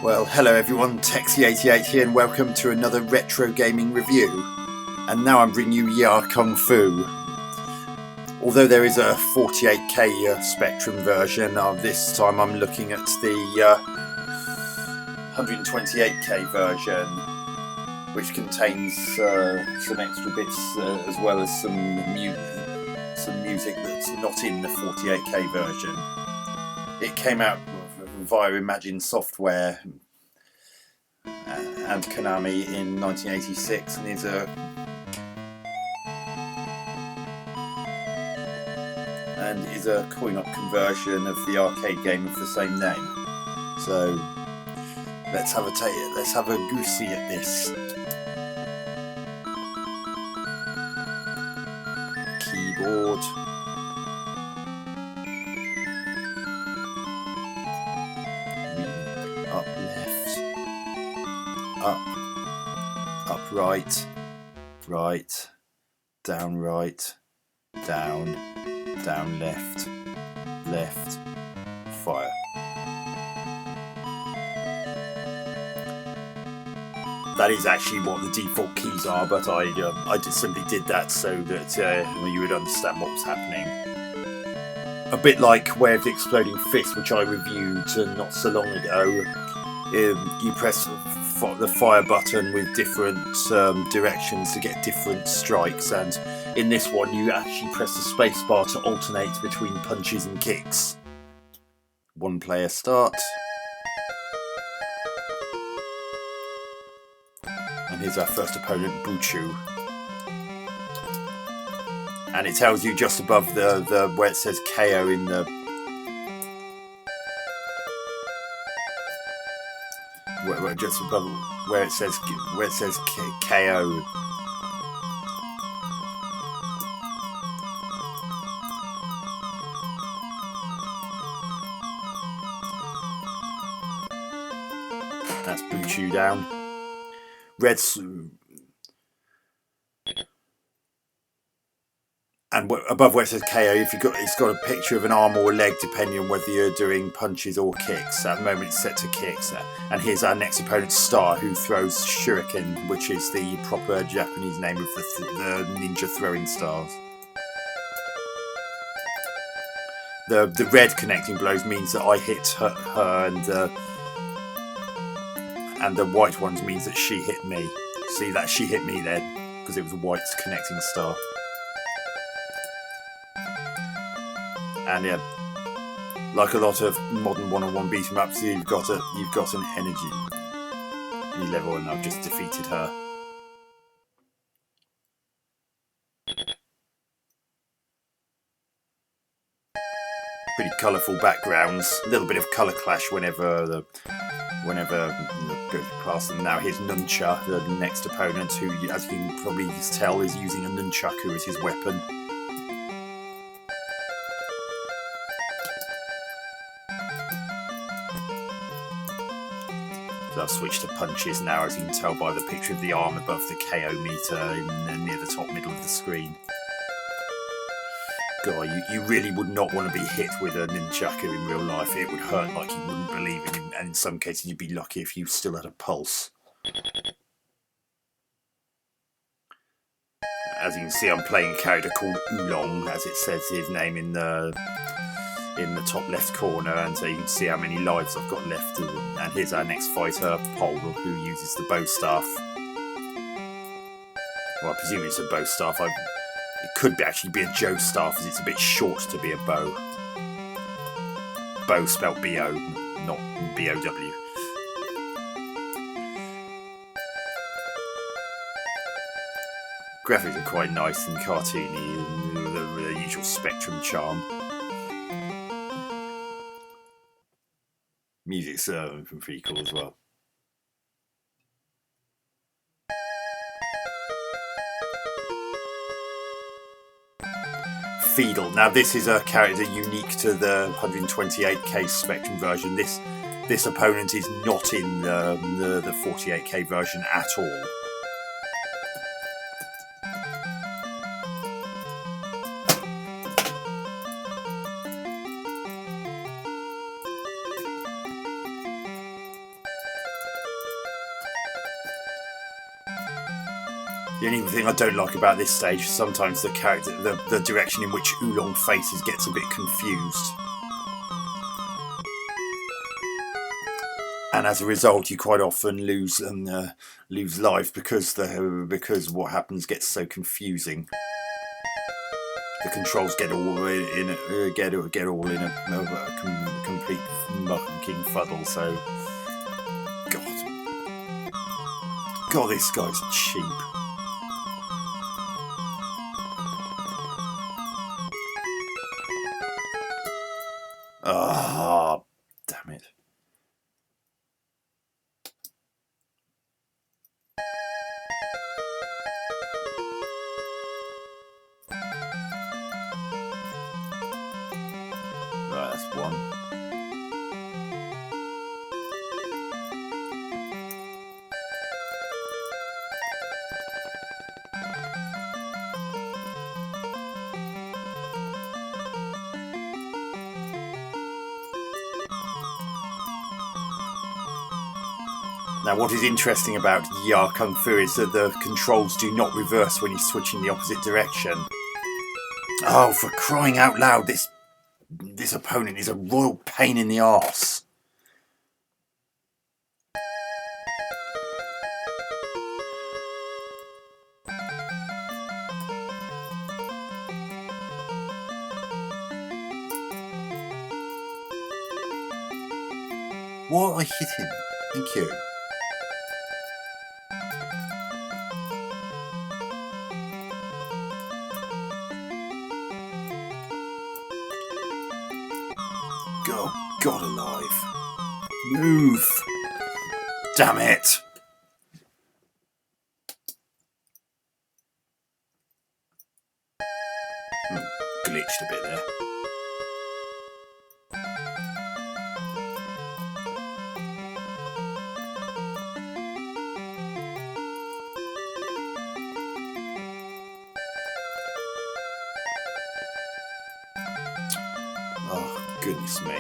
Well, hello everyone, Texie88 here and welcome to another retro gaming review. And now I'm bringing you Ya Kung Fu. Although there is a 48K Spectrum version, this time I'm looking at the 128K version, which contains some extra bits as well as some music that's not in the 48K version. It came out via Imagine Software and Konami in 1986 and is a coin-op conversion of the arcade game of the same name. So let's have a goosey at this. Keyboard. Up left, up right, right, down right, down left, left, fire. That is actually what the default keys are, but I just simply did that so that you would understand what was happening. A bit like Way of the Exploding Fist, which I reviewed not so long ago. You press the fire button with different directions to get different strikes, and in this one you actually press the space bar to alternate between punches and kicks. One player start. And here's our first opponent, Buchu. And it tells you just above the where it says KO in the just above where it says KO. That's Buchu down. And above where it says KO, it's got a picture of an arm or a leg, depending on whether you're doing punches or kicks. At the moment, it's set to kicks. And here's our next opponent, Star, who throws shuriken, which is the proper Japanese name of the ninja throwing stars. The red connecting blows means that I hit her, and the white ones means that she hit me. See that she hit me then, because it was a white connecting star. And yeah, like a lot of modern one-on-one beat 'em ups, you've got an energy level, and I've just defeated her. Pretty colourful backgrounds, a little bit of colour clash whenever goes past them. Now here's Nuncha, the next opponent, who, as you can probably tell, is using a nunchaku as his weapon. So I've switched to punches now, as you can tell by the picture of the arm above the KO meter near the top middle of the screen. God, you really would not want to be hit with a nunchaku in real life. It would hurt like you wouldn't believe it, and in some cases you'd be lucky if you still had a pulse. As you can see, I'm playing a character called Oolong, as it says his name in the top left corner, and so you can see how many lives I've got left. And here's our next fighter, Pole, who uses the bow staff. Well, I presume it's a bow staff. It could actually be a Joe staff, as it's a bit short to be a bow. Bow spelled B-O, not B-O-W. Graphics are quite nice and cartoony, and the usual Spectrum charm. Music's pretty cool as well. Fiedel. Now this is a character unique to the 128K Spectrum version. This opponent is not in the 48K version at all. The only thing I don't like about this stage is sometimes the direction in which Oolong faces gets a bit confused. And as a result, you quite often lose life because what happens gets so confusing. The controls get all in a complete mucking fuddle. So, God, this guy's cheap. Ah, damn it. Right, that's one. Now, what is interesting about Ya Kung Fu is that the controls do not reverse when you switch in the opposite direction. Oh, for crying out loud, this opponent is a royal pain in the arse. What? I hit him. Thank you. God alive. Move. Damn it. Glitched a bit there. Oh, goodness me.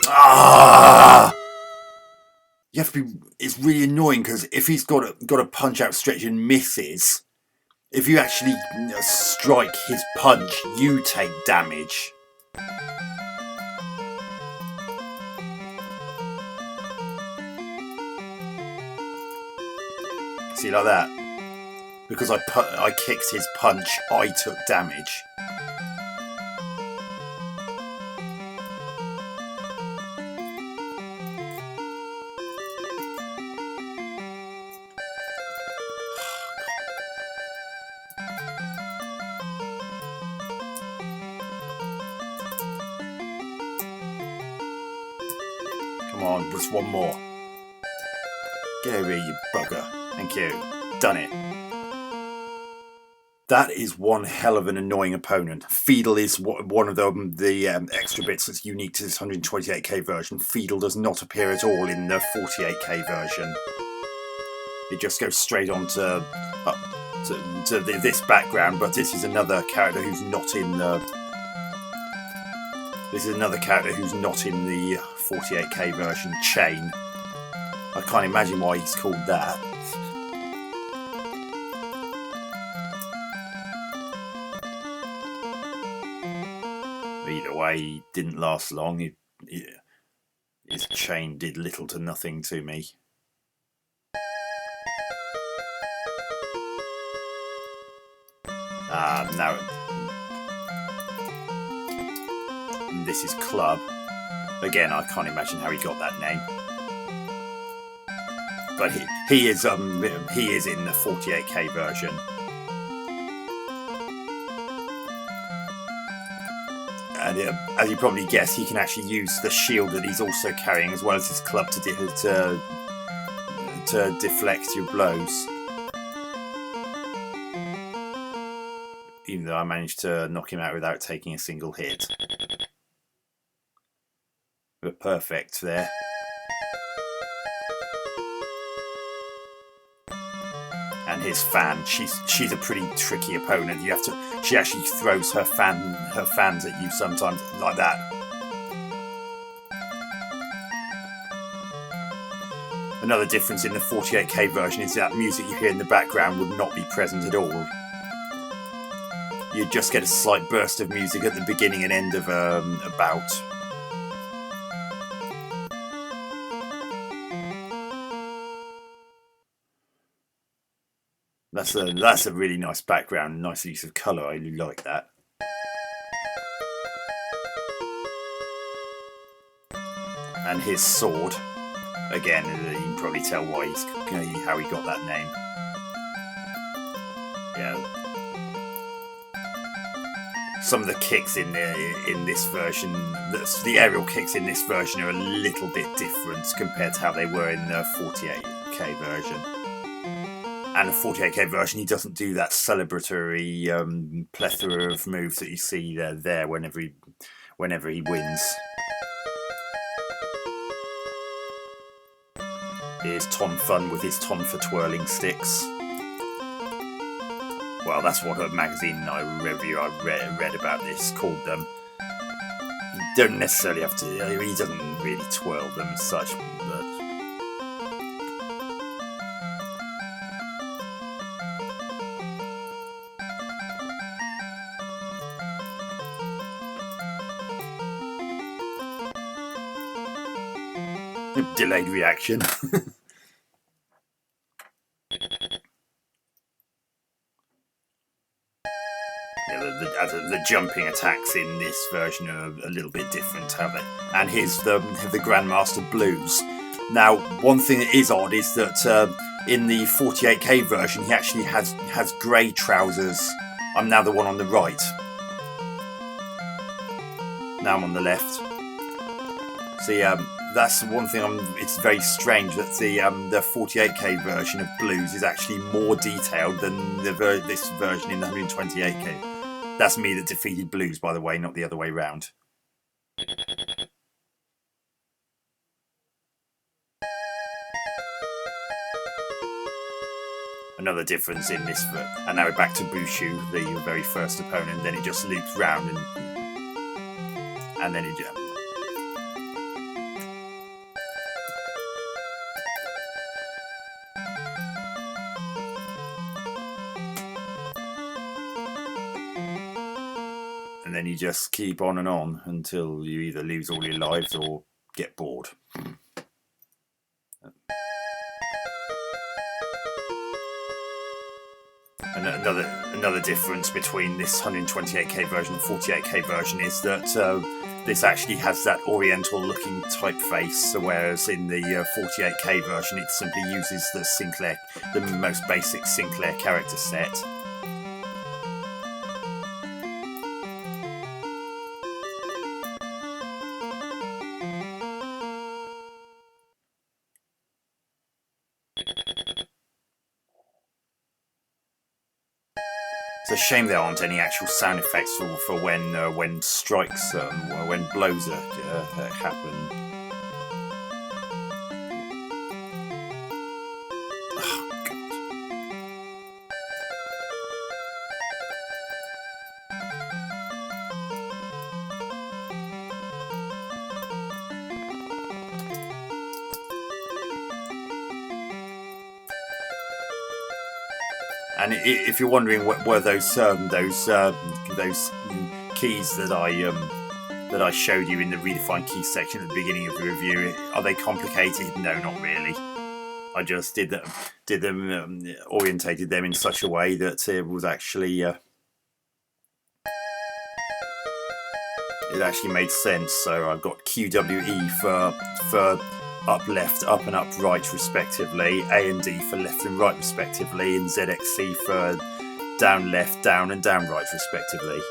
Ah! You have to be. It's really annoying because if he's got a punch outstretched and misses, if you actually strike his punch, you take damage. See, like that. Because I kicked his punch, I took damage. Come on, just one more. Get over here, you bugger. Thank you. Done it. That is one hell of an annoying opponent. Feudal is one of the extra bits that's unique to this 128k version. Feudal does not appear at all in the 48k version. It just goes straight on to this background, but this is another character who's not in the... This is another character who's not in the 48k version, Chain. I can't imagine why he's called that. Either way, he didn't last long. His chain did little to nothing to me. Now, this is Club. Again, I can't imagine how he got that name. But he is in the 48k version. And as you probably guess, he can actually use the shield that he's also carrying as well as his club to deflect your blows. Even though I managed to knock him out without taking a single hit. But perfect there. And his fan, she's a pretty tricky opponent. She actually throws her fans at you sometimes like that. Another difference in the 48K version is that music you hear in the background would not be present at all. You'd just get a slight burst of music at the beginning and end of a bout. That's a really nice background, nice use of colour. I really like that. And his sword, again, you can probably tell why how he got that name. Yeah. Some of the kicks in this version, the aerial kicks in this version are a little bit different compared to how they were in the 48K version. And the 48K version, he doesn't do that celebratory plethora of moves that you see there whenever he wins. Here's Ton Fun with his Ton for twirling sticks. Well, that's what a magazine review I read about this called them. You don't necessarily have to. He doesn't really twirl them as such, but. Delayed reaction. The jumping attacks in this version are a little bit different, have they? And here's the Grandmaster Blues. Now, one thing that is odd is that in the 48K version, he actually has grey trousers. I'm now the one on the right. Now I'm on the left. See, that's one thing. It's very strange that the 48K version of Blues is actually more detailed than this version in the 128K. That's me that defeated Blues, by the way, not the other way round. Another difference in this, and now we're back to Bushu, the very first opponent. Then it just loops round and then it. And then you just keep on and on until you either lose all your lives or get bored. And another difference between this 128K version and 48K version is that this actually has that oriental looking typeface, whereas in the 48K version it simply uses the most basic Sinclair character set. It's a shame there aren't any actual sound effects for when strikes, when blows happen. Oh, God. And if you're wondering what were those keys that I showed you in the redefined keys section at the beginning of the review, are they complicated? No, not really. I just did them orientated them in such a way that it was actually it actually made sense. So I've got QWE for up left, up and up right respectively, A and D for left and right respectively, and ZXC for down left, down and down right respectively.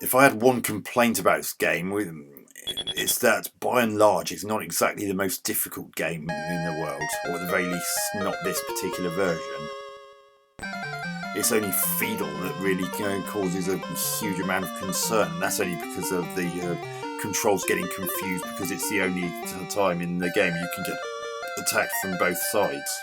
If I had one complaint about this game, is that by and large it's not exactly the most difficult game in the world, or at the very least not this particular version. It's only Fiddle that really causes a huge amount of concern, and that's only because of the controls getting confused, because it's the only time in the game you can get attacked from both sides.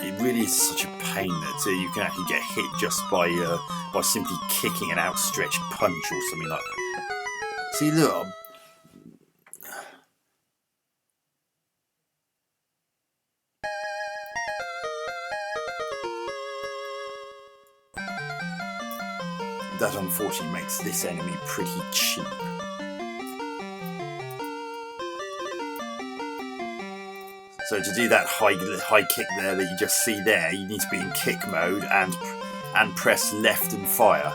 It really is such a pain that you can actually get hit just by simply kicking an outstretched punch or something like that. See, look. That unfortunately makes this enemy pretty cheap. So to do that high kick there that you just see there, you need to be in kick mode and press left and fire.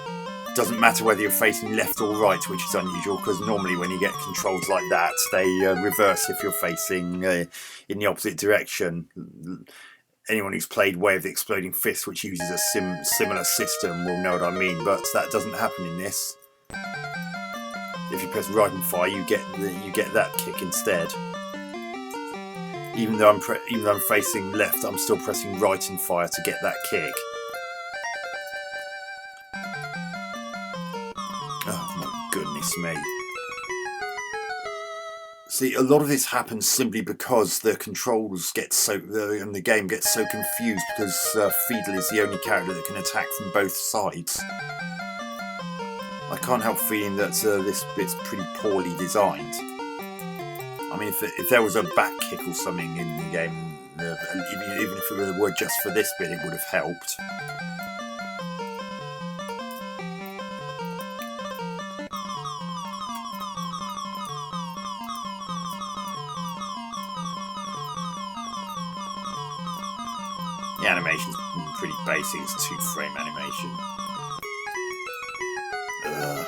Doesn't matter whether you're facing left or right, which is unusual, because normally when you get controls like that, they reverse if you're facing in the opposite direction. Anyone who's played Way of the Exploding Fist, which uses a similar system, will know what I mean, but that doesn't happen in this. If you press right and fire, you get that kick instead. Even though I'm facing left, I'm still pressing right and fire to get that kick. Oh my goodness me. See, a lot of this happens simply because the controls get and the game gets so confused, because Fiddle is the only character that can attack from both sides. I can't help feeling that this bit's pretty poorly designed. I mean, if there was a back kick or something in the game, even if it were just for this bit, it would have helped. The animation's pretty basic, it's 2-frame animation. Ugh.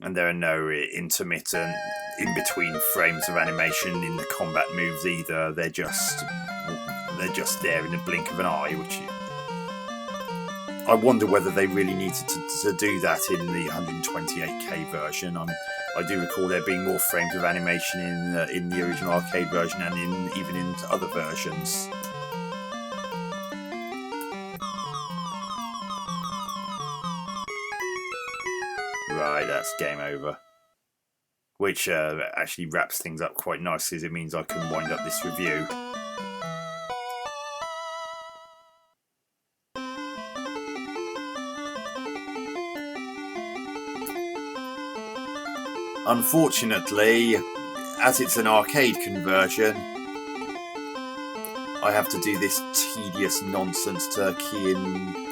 And there are no intermittent in-between frames of animation in the combat moves either. They're just there in the blink of an eye, which I wonder whether they really needed to do that in the 128K version. I do recall there being more frames of animation in the original arcade version and even in other versions. Right, that's game over. Which actually wraps things up quite nicely, as it means I can wind up this review. Unfortunately, as it's an arcade conversion, I have to do this tedious nonsense to key in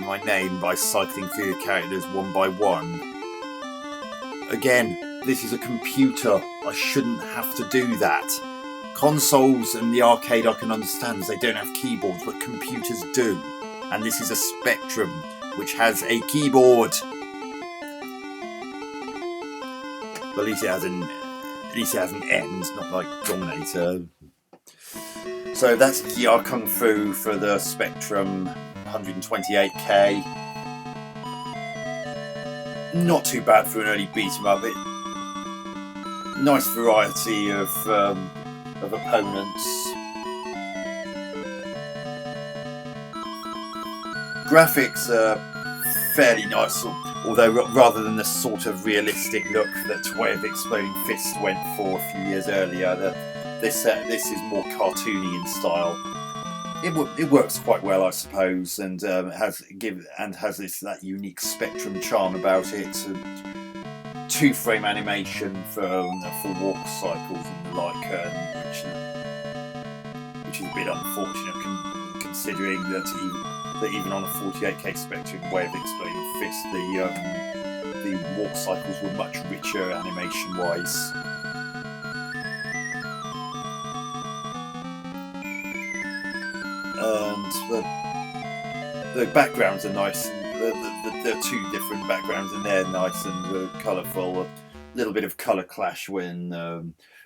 my name by cycling through the characters one by one. Again, this is a computer. I shouldn't have to do that. Consoles and the arcade I can understand, as they don't have keyboards, but computers do. And this is a Spectrum, which has a keyboard. But at least it has an end, not like Dominator. So that's Yia Kung Fu for the Spectrum 128K. Not too bad for an early beat 'em up. Nice variety of opponents. Graphics are fairly nice, although rather than the sort of realistic look that Way of the Exploding Fist went for a few years earlier, this is more cartoony in style. It works quite well, I suppose, and has that unique Spectrum charm about it. 2-frame animation for walk cycles and the like, which is a bit unfortunate considering that even on a 48K Spectrum Way of the Exploding Fist, the walk cycles were much richer animation-wise. the backgrounds are nice. And there are two different backgrounds, and they're nice and colourful. A little bit of colour clash whenever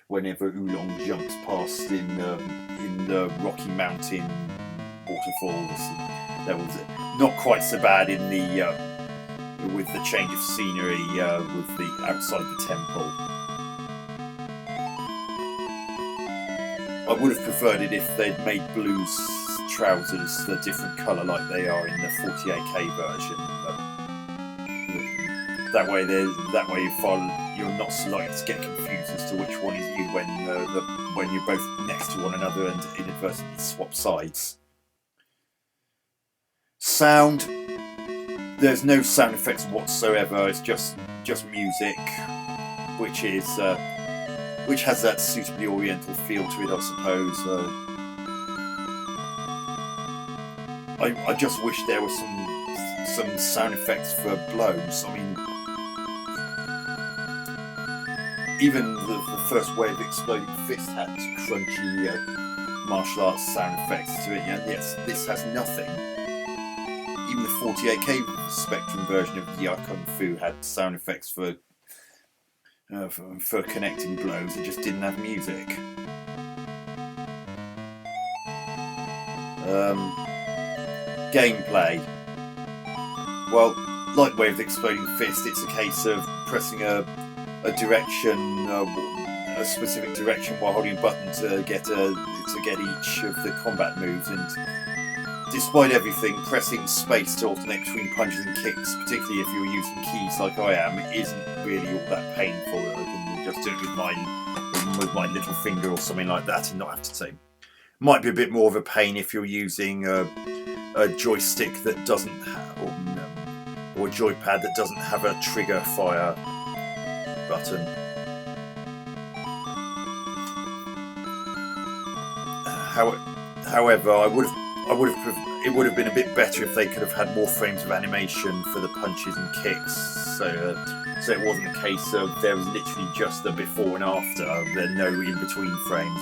Oolong jumps past in the Rocky Mountain waterfalls. That was not quite so bad in the with the change of scenery with the outside the temple. I would have preferred it if they'd made Blue's trousers a different colour like they are in the 48K version. That way you're not so likely to get confused as to which one is you when you're both next to one another and inadvertently swap sides. Sound. There's no sound effects whatsoever. It's just music, which has that suitably oriental feel to it, I suppose. I just wish there were some sound effects for blows. I mean, even the first wave of Exploding Fist had crunchy martial arts sound effects to it, and yes, this has nothing. Even the 48K Spectrum version of Ya Kung Fu had sound effects for connecting blows. It just didn't have music. Gameplay. Well, like Way of the Exploding Fist, it's a case of pressing a direction, a specific direction while holding a button to get each of the combat moves. And despite everything, pressing space to alternate between punches and kicks, particularly if you're using keys like I am, isn't really all that painful. I can just do it with my little finger or something like that and not have to say. Might be a bit more of a pain if you're using a joystick that doesn't have, or a joypad that doesn't have a trigger fire button. However, it would have been a bit better if they could have had more frames of animation for the punches and kicks, so it wasn't a case of there was literally just the before and after, there are no in between frames.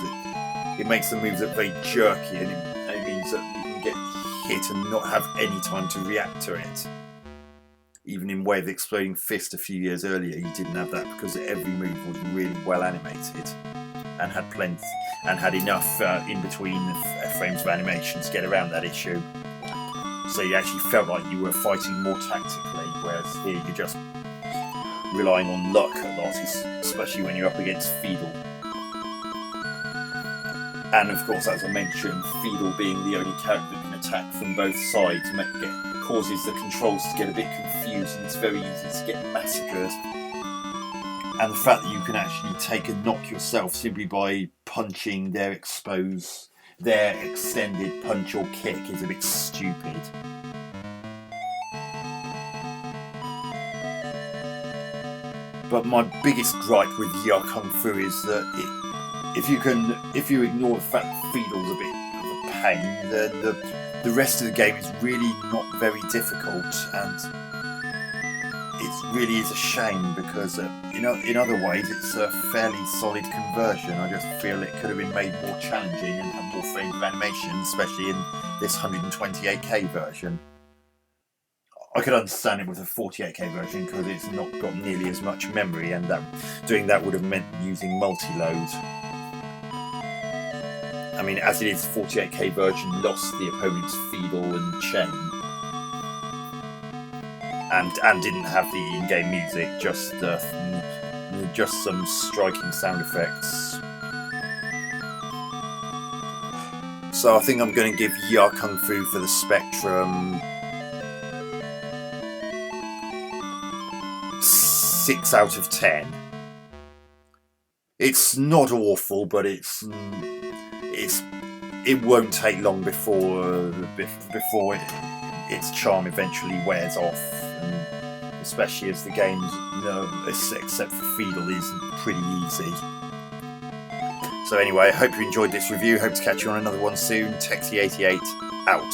It makes the moves very jerky, and it means that you can get hit and not have any time to react to it. Even in Way of the Exploding Fist a few years earlier, you didn't have that because every move was really well animated and had plenty and had enough in between frames of animation to get around that issue. So you actually felt like you were fighting more tactically, whereas here you're just relying on luck a lot, especially when you're up against Fiedel. And of course, as I mentioned, Fiedel being the only character that can attack from both sides causes the controls to get a bit confused, and it's very easy to get massacred. And the fact that you can actually take a knock yourself simply by punching their extended punch or kick is a bit stupid. But my biggest gripe with Ya Kung Fu is that if you ignore the fact that Fiedel's a bit of a pain, then the rest of the game is really not very difficult, and it really is a shame because in other ways it's a fairly solid conversion. I just feel it could have been made more challenging and have more frames of animation, especially in this 128K version. I could understand it with a 48K version because it's not got nearly as much memory, and doing that would have meant using multi-load. I mean, as it is, 48K version lost the opponent's Fiedel and Chain, and didn't have the in-game music, just some striking sound effects. So I think I'm going to give Ya Kung Fu for the Spectrum 6 out of 10. It's not awful, but it won't take long before its charm eventually wears off, and especially as the game, except for Fiedel, is pretty easy. So anyway, I hope you enjoyed this review. Hope to catch you on another one soon. Techsy88 out.